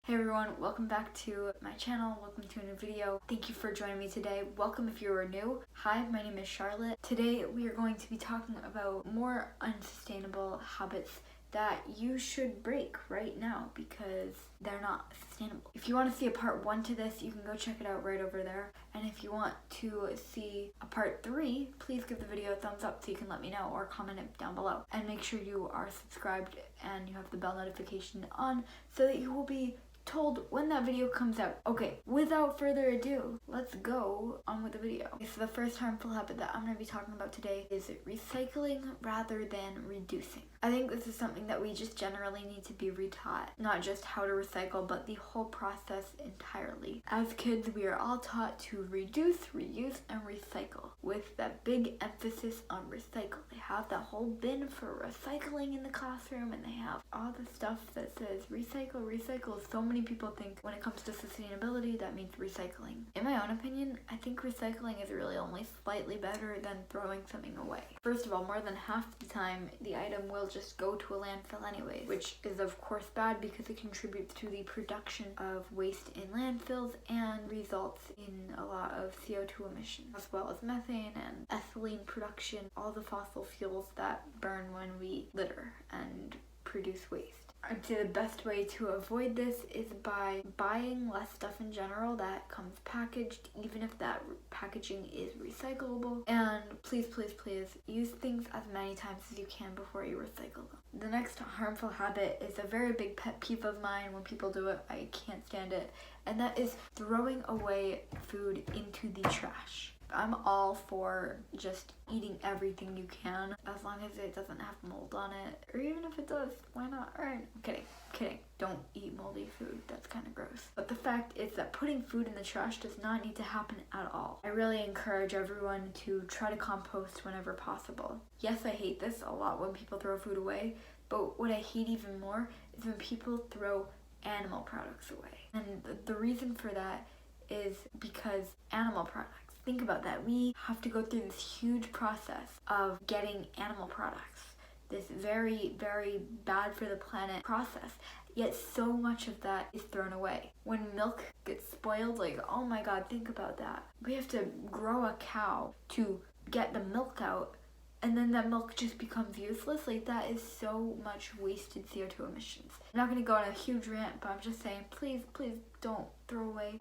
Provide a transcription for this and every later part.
Hey everyone, welcome back to my channel, welcome to a new video. Thank you for joining me today. Welcome if you are new. Hi, my name is Charlotte. Today we are going to be talking about more unsustainable habits that you should break right now because they're not sustainable. If you want to see a part 1 to this, you can go check it out right over there. And if you want to see a part 3, please give the video a thumbs up so you can let me know or comment it down below. And make sure you are subscribed and you have the bell notification on so that you will be told when that video comes out. Okay, without further ado, let's go on with the video. Okay, so the first harmful habit that I'm going to be talking about today is recycling rather than reducing. I think this is something that we just generally need to be retaught, not just how to recycle, but the whole process entirely. As kids, we are all taught to reduce, reuse, and recycle, with that big emphasis on recycle. They have that whole bin for recycling in the classroom, and they have all the stuff that says recycle, recycle. So many people think when it comes to sustainability, that means recycling. In my own opinion, I think recycling is really only slightly better than throwing something away. First of all, more than half the time, the item will just go to a landfill anyway, which is of course bad because it contributes to the production of waste in landfills and results in a lot of CO2 emissions, as well as methane and ethylene production, all the fossil fuels that burn when we litter and produce waste. I'd say the best way to avoid this is by buying less stuff in general that comes packaged, even if that packaging is recyclable. And please, please, please use things as many times as you can before you recycle them. The next harmful habit is a very big pet peeve of mine. When people do it, I can't stand it. And that is throwing away food into the trash. I'm all for just eating everything you can, as long as it doesn't have mold on it, or even if it does, why not? Alright, kidding. Don't eat moldy food, that's kind of gross. But the fact is that putting food in the trash does not need to happen at all. I really encourage everyone to try to compost whenever possible. Yes, I hate this a lot when people throw food away, but what I hate even more is when people throw animal products away. And the reason for that is because animal products, think about that. We have to go through this huge process of getting animal products. This very, very bad for the planet process. Yet so much of that is thrown away. When milk gets spoiled, like, oh my god, think about that. We have to grow a cow to get the milk out, and then that milk just becomes useless. Like, that is so much wasted CO2 emissions. I'm not going to go on a huge rant, but I'm just saying, please, please don't throw away.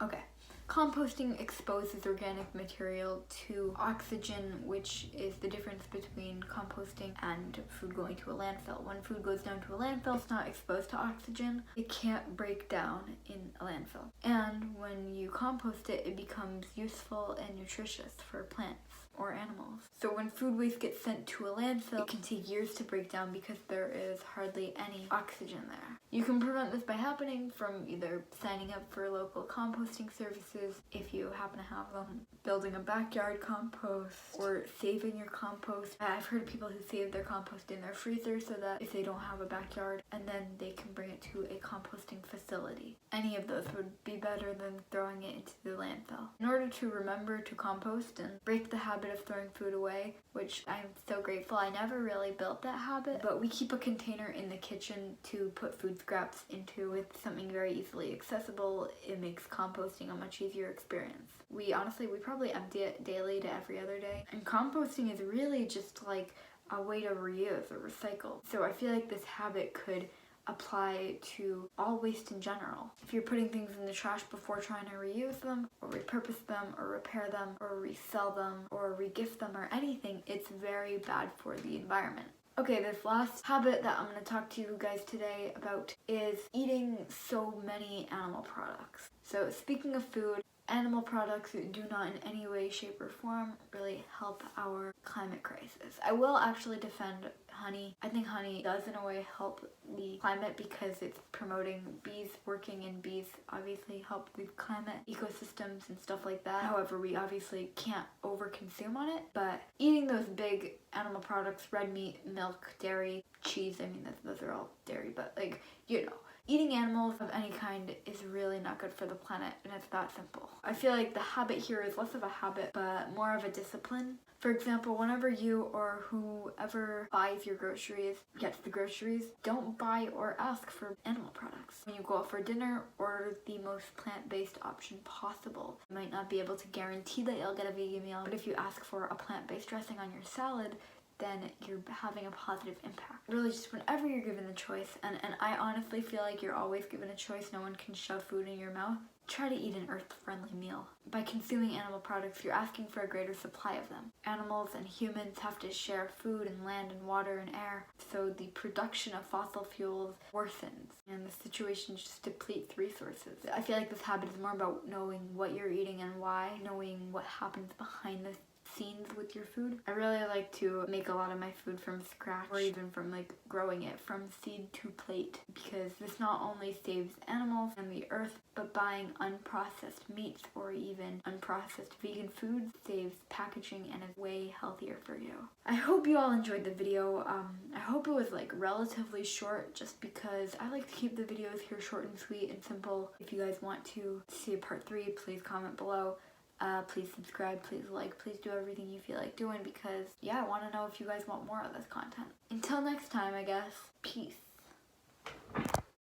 Okay. Composting exposes organic material to oxygen, which is the difference between composting and food going to a landfill. When food goes down to a landfill, it's not exposed to oxygen. It can't break down in a landfill. And when you compost it, it becomes useful and nutritious for plants or animals. So when food waste gets sent to a landfill, it can take years to break down because there is hardly any oxygen there. You can prevent this by happening from either signing up for local composting services if you happen to have them, building a backyard compost, or saving your compost. I've heard people who save their compost in their freezer so that if they don't have a backyard, and then they can bring it to a composting facility. Any of those would be better than throwing it into the landfill. In order to remember to compost and break the habit of throwing food away, which I'm so grateful I never really built that habit, but we keep a container in the kitchen to put food scraps into with something very easily accessible. It makes composting a much easier experience. We probably empty it daily to every other day. And composting is really just like a way to reuse or recycle. So I feel like this habit could apply to all waste in general. If you're putting things in the trash before trying to reuse them, or repurpose them, or repair them, or resell them, or regift them, or anything, it's very bad for the environment. Okay, this last habit that I'm going to talk to you guys today about is eating so many animal products. So speaking of food, animal products do not in any way, shape, or form really help our climate crisis. I will actually defend honey. I think honey does in a way help the climate because it's promoting bees working, and bees obviously help the climate ecosystems and stuff like that. However, we obviously can't overconsume on it, but eating those big animal products, red meat, milk, dairy, cheese, I mean those are all dairy, but like, Eating animals of any kind is really not good for the planet, and it's that simple. I feel like the habit here is less of a habit, but more of a discipline. For example, whenever you or whoever buys your groceries, gets the groceries, don't buy or ask for animal products. When you go out for dinner, order the most plant-based option possible. You might not be able to guarantee that you'll get a vegan meal, but if you ask for a plant-based dressing on your salad, then you're having a positive impact. Really, just whenever you're given the choice, and I honestly feel like you're always given a choice, no one can shove food in your mouth, try to eat an earth-friendly meal. By consuming animal products, you're asking for a greater supply of them. Animals and humans have to share food and land and water and air, so the production of fossil fuels worsens, and the situation just depletes resources. I feel like this habit is more about knowing what you're eating and why, knowing what happens behind the scenes with your food. I really like to make a lot of my food from scratch, or even from like growing it from seed to plate, because this not only saves animals and the earth, but buying unprocessed meats or even unprocessed vegan foods saves packaging and is way healthier for you. I hope you all enjoyed the video. I hope it was like relatively short, just because I like to keep the videos here short and sweet and simple. If you guys want to see a part 3, please comment below. Please subscribe, please like, please do everything you feel like doing, because yeah, I want to know if you guys want more of this content. Until next time, I guess, peace.